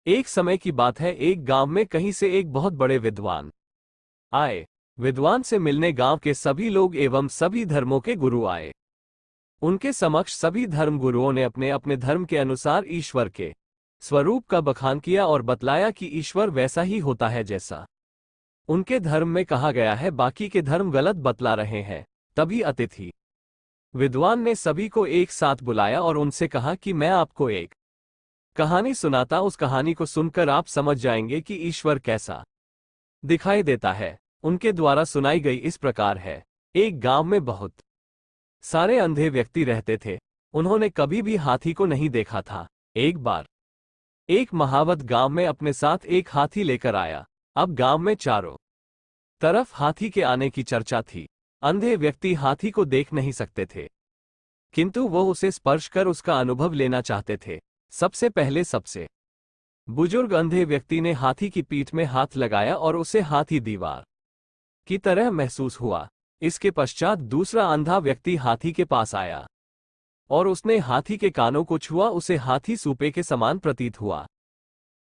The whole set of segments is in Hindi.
एक समय की बात है, एक गांव में कहीं से एक बहुत बड़े विद्वान आए। विद्वान से मिलने गांव के सभी लोग एवं सभी धर्मों के गुरु आए। उनके समक्ष सभी धर्म गुरुओं ने अपने अपने धर्म के अनुसार ईश्वर के स्वरूप का बखान किया और बतलाया कि ईश्वर वैसा ही होता है जैसा उनके धर्म में कहा गया है, बाकी के धर्म गलत बतला रहे हैं। तभी अतिथि विद्वान ने सभी को एक साथ बुलाया और उनसे कहा कि मैं आपको एक कहानी सुनाता, उस कहानी को सुनकर आप समझ जाएंगे कि ईश्वर कैसा दिखाई देता है। उनके द्वारा सुनाई गई इस प्रकार है। एक गांव में बहुत सारे अंधे व्यक्ति रहते थे। उन्होंने कभी भी हाथी को नहीं देखा था। एक बार एक महावत गांव में अपने साथ एक हाथी लेकर आया। अब गांव में चारों तरफ हाथी के आने की चर्चा थी। अंधे व्यक्ति हाथी को देख नहीं सकते थे, किंतु वो उसे स्पर्श कर उसका अनुभव लेना चाहते थे। सबसे पहले सबसे बुजुर्ग अंधे व्यक्ति ने हाथी की पीठ में हाथ लगाया और उसे हाथी दीवार की तरह महसूस हुआ। इसके पश्चात दूसरा अंधा व्यक्ति हाथी के पास आया और उसने हाथी के कानों को छुआ, उसे हाथी सूपे के समान प्रतीत हुआ।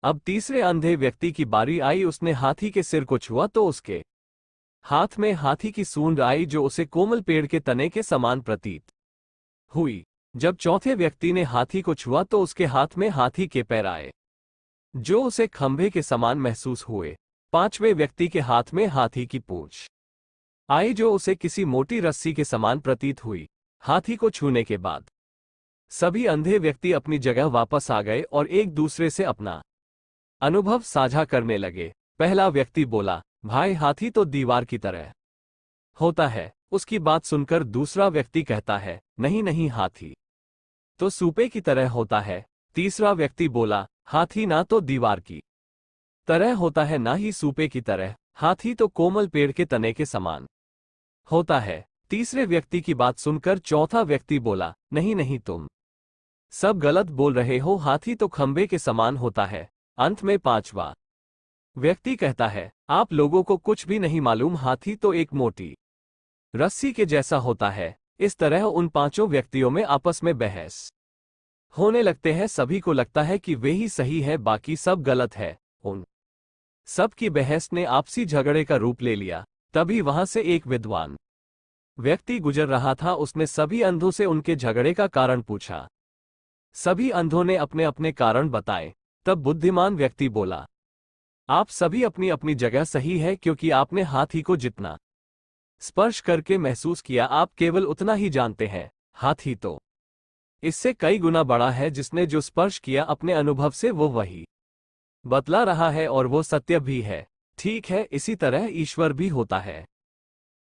अब तीसरे अंधे व्यक्ति की बारी आई, उसने हाथी के सिर को छुआ तो उसके हाथ में हाथी की सूंड आई जो उसे कोमल पेड़ के तने के समान प्रतीत हुई। जब चौथे व्यक्ति ने हाथी को छुआ तो उसके हाथ में हाथी के पैर आए जो उसे खंभे के समान महसूस हुए। पांचवें व्यक्ति के हाथ में हाथी की पूंछ आई जो उसे किसी मोटी रस्सी के समान प्रतीत हुई। हाथी को छूने के बाद सभी अंधे व्यक्ति अपनी जगह वापस आ गए और एक दूसरे से अपना अनुभव साझा करने लगे। पहला व्यक्ति बोला, भाई हाथी तो दीवार की तरह होता है। उसकी बात सुनकर दूसरा व्यक्ति कहता है, नहीं नहीं, हाथी तो सूपे की तरह होता है। तीसरा व्यक्ति बोला, हाथी ना तो दीवार की तरह होता है ना ही सूपे की तरह, हाथी तो कोमल पेड़ के तने के समान होता है। तीसरे व्यक्ति की बात सुनकर चौथा व्यक्ति बोला, नहीं नहीं, तुम सब गलत बोल रहे हो, हाथी तो खंभे के समान होता है। अंत में पांचवा व्यक्ति कहता है, आप लोगों को कुछ भी नहीं मालूम, हाथी तो एक मोटी रस्सी के जैसा होता है। इस तरह उन पांचों व्यक्तियों में आपस में बहस होने लगते हैं। सभी को लगता है कि वे ही सही है, बाकी सब गलत है। उन सब की बहस ने आपसी झगड़े का रूप ले लिया। तभी वहां से एक विद्वान व्यक्ति गुजर रहा था। उसने सभी अंधों से उनके झगड़े का कारण पूछा। सभी अंधों ने अपने अपने कारण बताए। तब बुद्धिमान व्यक्ति बोला, आप सभी अपनी अपनी जगह सही है, क्योंकि आपने हाथी को जितना स्पर्श करके महसूस किया, आप केवल उतना ही जानते हैं। हाथी तो इससे कई गुना बड़ा है। जिसने जो स्पर्श किया अपने अनुभव से, वो वही बतला रहा है और वो सत्य भी है। ठीक है, इसी तरह ईश्वर भी होता है।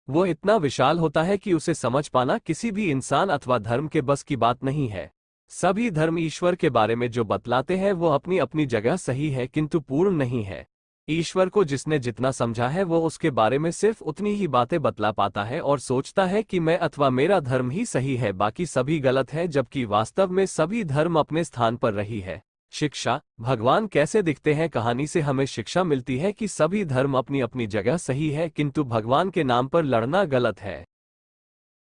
वो इतना विशाल होता है कि उसे समझ पाना किसी भी इंसान अथवा धर्म के बस की बात नहीं है। सभी धर्म ईश्वर के बारे में जो बतलाते हैं वो अपनी अपनी जगह सही है, किंतु पूर्ण नहीं है। ईश्वर को जिसने जितना समझा है वो उसके बारे में सिर्फ उतनी ही बातें बतला पाता है और सोचता है कि मैं अथवा मेरा धर्म ही सही है, बाकी सभी गलत है, जबकि वास्तव में सभी धर्म अपने स्थान पर रही है। शिक्षा, भगवान कैसे दिखते हैं। कहानी से हमें शिक्षा मिलती है कि सभी धर्म अपनी अपनी जगह सही है, किंतु भगवान के नाम पर लड़ना गलत है।